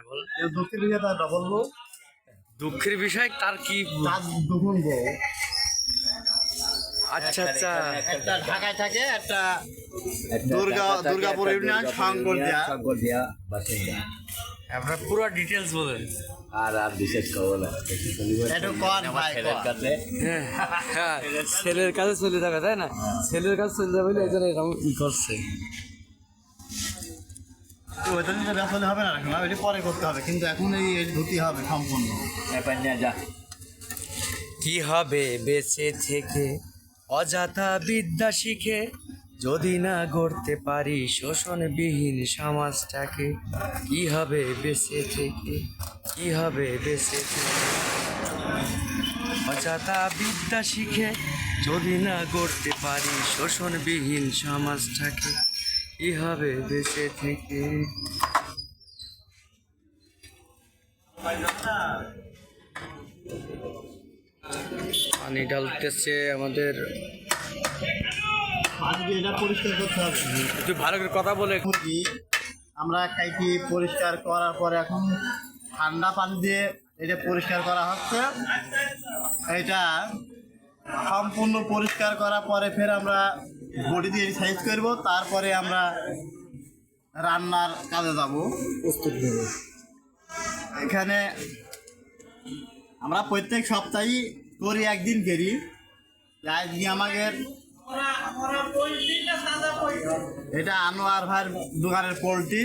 বল। দুঃখের বিষয় তার ডবল বউ, দুঃখের বিষয় তার কি? তার দুগুণ বউ। আচ্ছা আচ্ছা, একটা ঢাকায় থাকে, একটা দুর্গাপুর ইউনিয়ন শঙ্করদিয়া বাসিন্দা। আপনার পুরো ডিটেলস বলেন। আর বিশেষ খবর না, একটু কন ভাই, ছেলের কাছে হ্যাঁ, ছেলের কাছে চলে যাবে তাই না? ছেলের কাছে চলে যাবে এই জন্য এরকম ই করছে। ওইটা নিয়ে ব্যস্ত হলে হবে না, রাখলাম ওইটা পরে করতে হবে, কিন্তু এখন এই ধুতি হবে সম্পূর্ণ। এবার নিয়ে যা। কি হবে বেঁচে থেকে অযথা বিদ্যা শিখে, যদি না গড়তে পারি শোষণবিহীন সমাজটাকে? কি হবে বেঁচে থেকে, কি হবে বেঁচে থেকে অযথা বিদ্যা শিখে, যদি না গড়তে পারি শোষণবিহীন সমাজটাকে? কি হবে বেঁচে থেকে? পানি ঢালতেছে আমাদের। পানি দিয়ে এটা পরিষ্কার করতে হবে। তুই ভালো করে কথা বলে। মুরগি আমরা কাইটি পরিষ্কার করার পরে এখন ঠান্ডা পানি দিয়ে এটা পরিষ্কার করা হচ্ছে। এটা সম্পূর্ণ পরিষ্কার করার পরে ফের আমরা বডি দিয়ে সাইজ করব, তারপরে আমরা রান্নার কাজে যাব প্রস্তুত নেব। এখানে আমরা প্রত্যেক সপ্তাহেই করি, একদিন করি। আজকে আমাদের এটা আনোয়ার ভাইয়ের দোকানের পোলট্রি,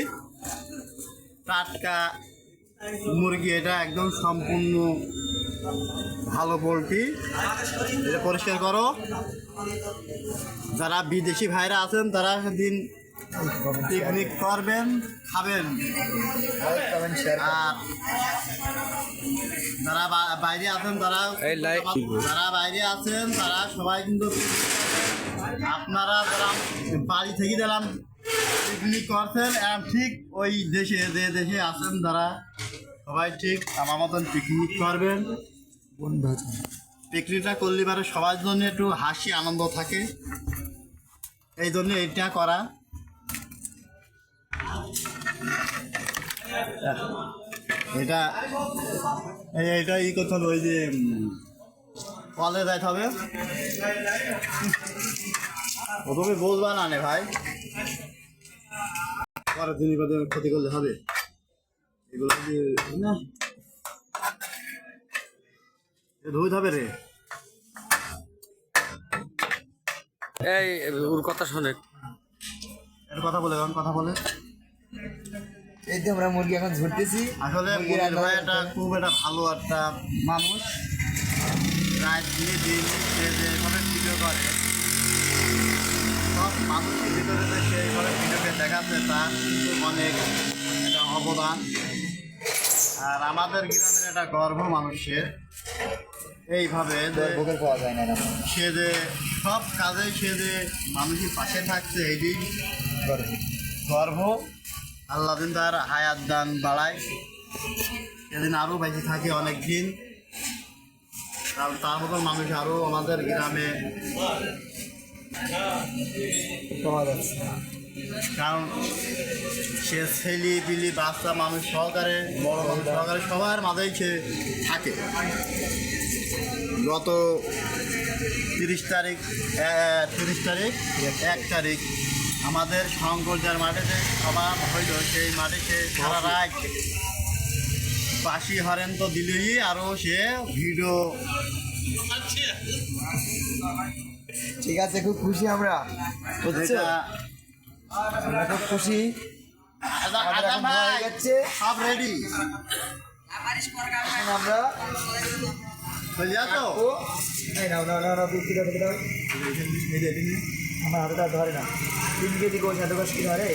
টাটকা মুরগি, এটা একদম সম্পূর্ণ ভালো পোলট্রি। এটা পরিষ্কার করো। যারা বিদেশি ভাইরা আছেন তারা সেদিন পিকনিক করবেন, খাবেন। আর যারা বাইরে আছেন তারা বাইরে আছেন তারা সবাই কিন্তু আপনারা যারা বাড়ি থেকে দিলাম পিকনিক করছেন, ঠিক ওই দেশে যে দেশে আছেন তারা সবাই ঠিক আমার মতন পিকনিক করবেন। পিকনিকটা করলে পারে সবার জন্য একটু হাসি আনন্দ থাকে, এই জন্য এইটা করা। এটা এইটা ই করতে হবে, ওই যে কলে যাইতে হবে। প্রথমে বলবা না নে ভাই, পরে দিনই বাদে ক্ষতি করলে হবে এগুলো না, ধুইতে হবে রে। এই ওর কথা শোনে, এর কথা বলে কথা বলে। এই তো আমরা মুরগি এখন ঝুটতেছি। আসলে মনির ভাই একটা খুব একটা ভালো একটা মানুষ, রাত দিয়ে দিন সে যেভাবে ভিডিও করে সব মানুষের ভিতরে যে সেইভাবে ভিডিওকে দেখাচ্ছে তার কিন্তু অনেক একটা অবদান। আর আমাদের গ্রামের একটা গর্ব মানুষের, এইভাবে পাওয়া যায় না সে যে সব কাজে সে যে মানুষের পাশে থাকছে, এটি গর্ব। আল্লাহ দিন তার হায়াত দান বাড়ায়, সেদিন আরও বেঁচে থাকে অনেক দিন। তার মতন মানুষ আরও আমাদের গ্রামে পাওয়া যাচ্ছে, কারণ সে ছেলে পিলি বাচ্চা মানুষ সহকারে, বড় মানুষ সহকারে সবার মাঝেই সে থাকে। গত 1 তারিখ 1 তারিখ আমাদের শঙ্করদিয়ার মাঠে যে সভা হইল, সেই মাঠে সে সারা রাত বাসি হরেন তো দিলই, আরও সে ভিডিও। ঠিক আছে, খুব খুশি আমরা, আমরা খুব খুশি। যাচ্ছে সব রেডি, এখন আমরা হয়ে যা তো। আমার হাতটা ধরে না, 3 কেজি গোছ এত কষ্ট কি ধরে?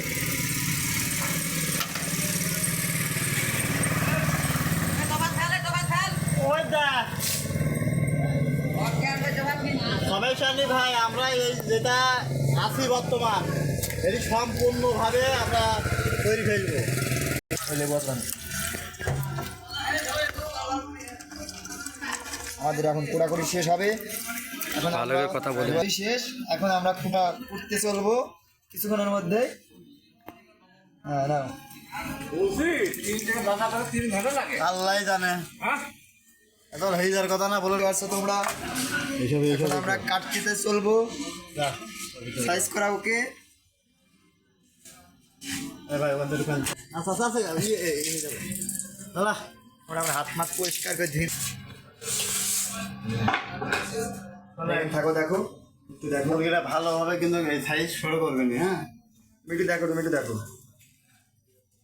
সবাই ভাই, আমরা এই যেটা আছি বর্তমান এটি সম্পূর্ণভাবে আমরা তৈরি ফেলবো। আমাদের এখন কোড়াকুড়ি শেষ হবে, এখন ভালো করে কথা বলে। শেষ, এখন আমরা খুঁটা উঠতে চলবো কিছুক্ষণের মধ্যে। হ্যাঁ না আল্লাহ জানে এত হয়ে যাওয়ার কথা না বলে আচ্ছা তোমরা এখন আমরা কাটতে চলবো সাইজ করা ওকে ভাই ওদের দোকান আচ্ছা আচ্ছা দাদা ওরা আমরা হাত মাত পরিষ্কার করে ধুই থাকো দেখো একটু দেখো মুরগিটা ভালোভাবে কিন্তু এই সাইজ শুরু করবেন হ্যাঁ তুমি একটু দেখো তুমি একটু দেখো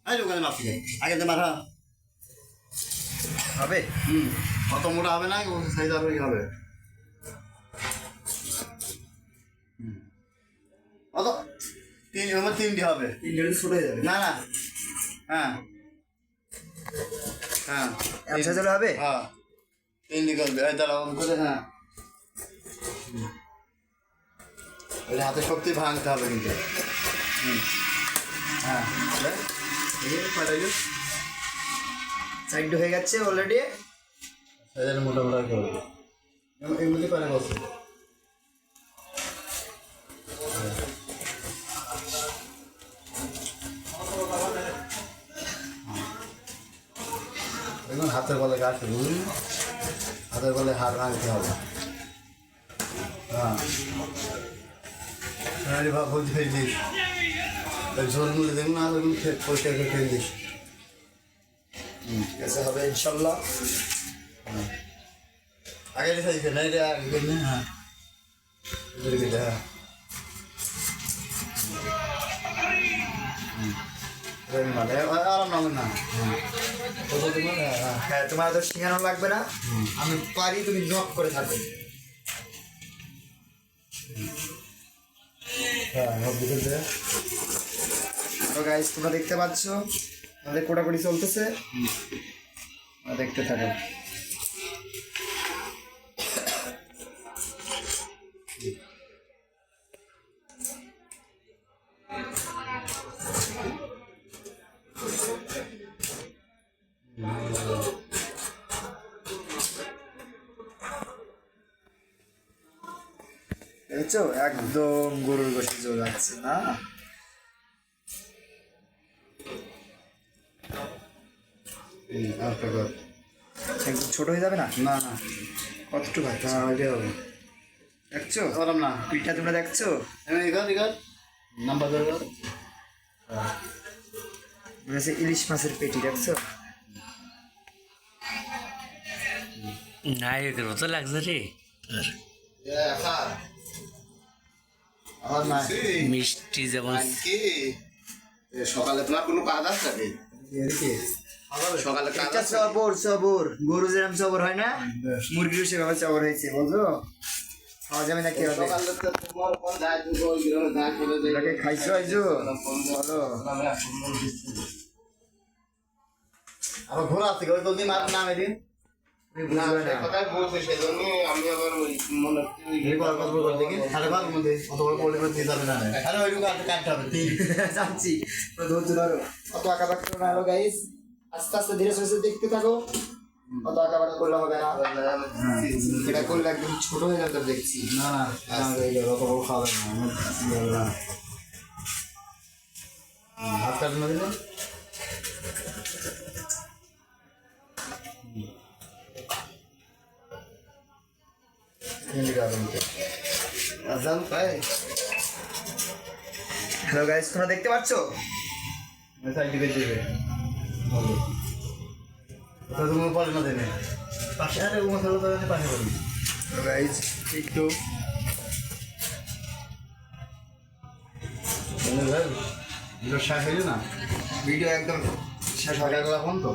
এই দোকানে মাছ আগে তো মাথা হবে অত মোটা হবে না সাইজ হবে কি হবে অত তিনটি হবে তিনটে ছোট হয়ে যাবে না না হ্যাঁ হ্যাঁ আচ্ছা চলে হবে হ্যাঁ তিনটি করবে এই দাঁড়াও করে হ্যাঁ ওই হাতে শক্তি ভাঙতে হবে কিন্তু হ্যাঁ পাঠাইলো সাইড হয়ে গেছে অলরেডি সাইজের মোটা মোটা করবে এগুলি পারে বসে দেখুন হাতের বলে গাছ হাতের বলে হাড় ভাঙতে হবে হ্যাঁ ভাব বলতে ফেল দিস ঝোল মুলে দেখুন না দেখুন পরিষ্কার করে ফেল দিস कैसे হবে ইনশাআল্লাহ আগে সাইজ না এটা আগে না হ্যাঁ এদের কি হ্যাঁ মানে আরাম নামে না হ্যাঁ তোমার তো শিখানো লাগবে না আমি পারি তুমি নক করে থাকবে হ্যাঁ তো গাইস তোমরা দেখতে পাচ্ছ আমাদের কোটাকুটি চলতেছে দেখতে থাকো দেখছো একদম গরুর গোশে চলে যাচ্ছে না একদম ছোট হয়ে যাবে না না না কতটুকু আছে হ্যাঁ ওইটাই হবে দেখছো আরাম না পিঠটা তোমরা দেখছো এগার নাম্বার মনে হচ্ছে ইলিশ মাছের পেটি দেখছো নায়কের মতো লাগছে রে আমার না মিষ্টি যেমন সকালে তোমার কোনো কাজ আছে সকালে কাজ এটা সবর সবর গরু যেরকম সবর হয় না মুরগিও সেভাবে সবর হয়েছে বুঝছো খাওয়া যাবে না কি হবে সকালে তো তোমার কোন দায় দুটো ওই গ্রামে দায় করে দেয় এটাকে খাইছো আইজো বলো আবার ঘোরা আছে ওই জলদি মার নামে দিন তুমি বুঝবে না কথাই বলছে সেজন্য আমি আবার ওই মনে কত বড় দেখি আরে বার মধ্যে অত বড় পড়লে করে দিয়ে যাবে না আরে ওই রুগা কাটতে হবে জানছি তো ধরতে ধরো অত আঁকা বাঁকা করো না হলো গাইস আস্তে আস্তে ধীরে সুস্থে দেখতে থাকো অত আঁকা বাঁকা করলে হবে না এটা করলে একদম ছোট হয়ে যাবে দেখছি না না অত বড় খাবে না হাত কাটে না দিলে আজান পায় হ্যালো গাইস তোমরা দেখতে পাচ্ছো সাইড দিকে দিবে ভালো ওটা তুমি পরে না দেবে পাশে আরে ও মশলা তো পাশে বলি হ্যালো গাইস একটু ভাই ভিডিও শেষ হইল না ভিডিও একদম শেষ হবে সকালবেলা ফোন তো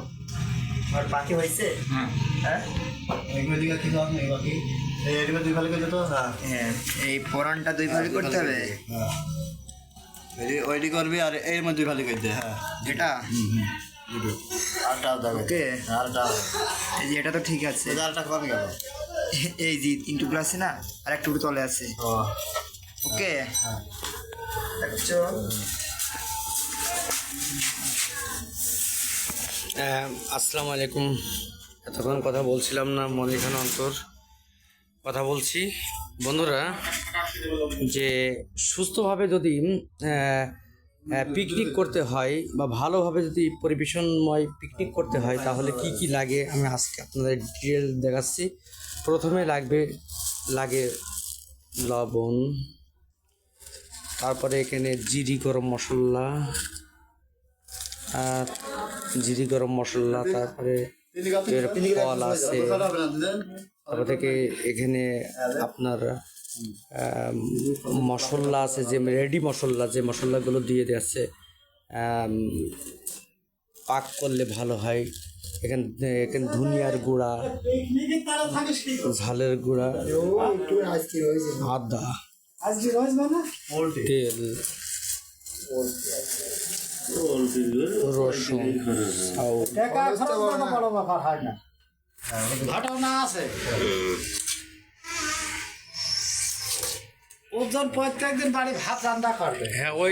আর বাকি হয়েছে হ্যাঁ এগুলো দিকে কিছু আপনি বাকি এই এদিকে দুই ভালো করে যেত হ্যাঁ হ্যাঁ এই পরানটা দুই ভাগে করতে হবে হ্যাঁ ওইটি করবি আর এর মধ্যে দুই ভালো করে দে হ্যাঁ এটা আরটা দাও ওকে আরটা এই যে এটা তো ঠিক আছে এই আরটা কমে গেল এই যে 3 টুকরো আছে না আর এক টুকরো তলে আছে ও ওকে হ্যাঁ দেখছো আসসালামু আলাইকুম। এতক্ষণ কথা বলছিলাম না, মনিখান অন্তর কথা বলছি। বন্ধুরা, যে সুস্থভাবে যদি পিকনিক করতে হয় বা ভালোভাবে যদি পরিবেশনময় পিকনিক করতে হয় তাহলে কি কি লাগে আমি আজকে আপনাদের ডিটেল দেখাচ্ছি। প্রথমে লাগে লবণ, তারপরে এখানে জিরি গরম মশলা, তারপরে এর ফল আছে, তারপর থেকে এখানে আপনার মশলা আছে, যে রেডি মশলা, যে মশলাগুলো দিয়ে দিচ্ছে পাক করলে ভালো হয়। এখানে ধনিয়ার গুঁড়া, ঝালের গুঁড়া, আদা, তেল, রসুন, ঘটনা আছে ওজন প্রত্যেকদিন বাড়ি ভাত রান্না করবে। হ্যাঁ ওই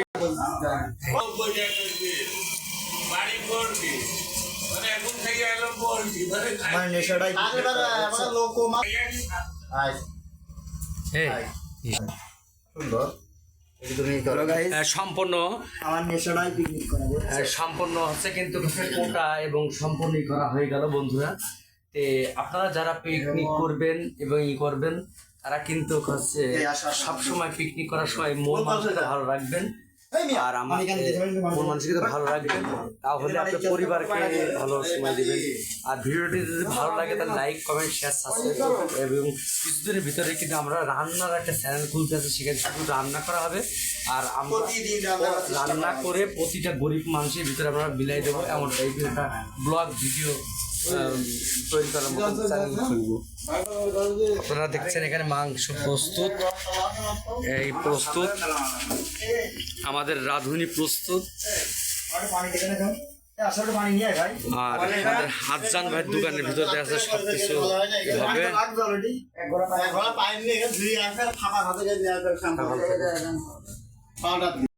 আমার নেশাটাই সুন্দর। এটা তুমি করো গাইস, সম্পূর্ণ আমার নেশাটাই পিকনিক করাবো। সম্পূর্ণ হচ্ছে কিন্তু কোটা এবং সম্পূর্ণই করা হয়ে গেল বন্ধুরা। আপনারা যারা পিকনিক করবেন এবং করবেন তারা কিন্তু হচ্ছে সবসময় পিকনিক করার সময় মন মানসিকতা ভালো রাখবেন, আর আমাকে মন মানসিকতা ভালো রাখবেন, তাহলে আপনার পরিবারকে ভালো সময় দেবেন। আর ভিডিওটি যদি ভালো লাগে তাহলে লাইক, কমেন্ট, শেয়ার, সাবস্ক্রাইব। এবং কিছুদিনের ভিতরে কিন্তু আমরা রান্নার একটা চ্যানেল খুলতে আছি, সেখানে শুধু রান্না করা হবে। আর আমরা রান্না করে প্রতিটা গরিব মানুষের ভিতরে আমরা বিলাই দেবো, এমন টাইপের একটা ব্লগ ভিডিও তৈরি করার মতো চ্যানেল খুলবো। আপনারা দেখছেন এখানে মাংস প্রস্তুত, এই প্রস্তুত আমাদের রাঁধুনি প্রস্তুত। আর আমাদের হাতজান ভাইয়ের দোকানের ভিতরে আছে সবকিছু হবে।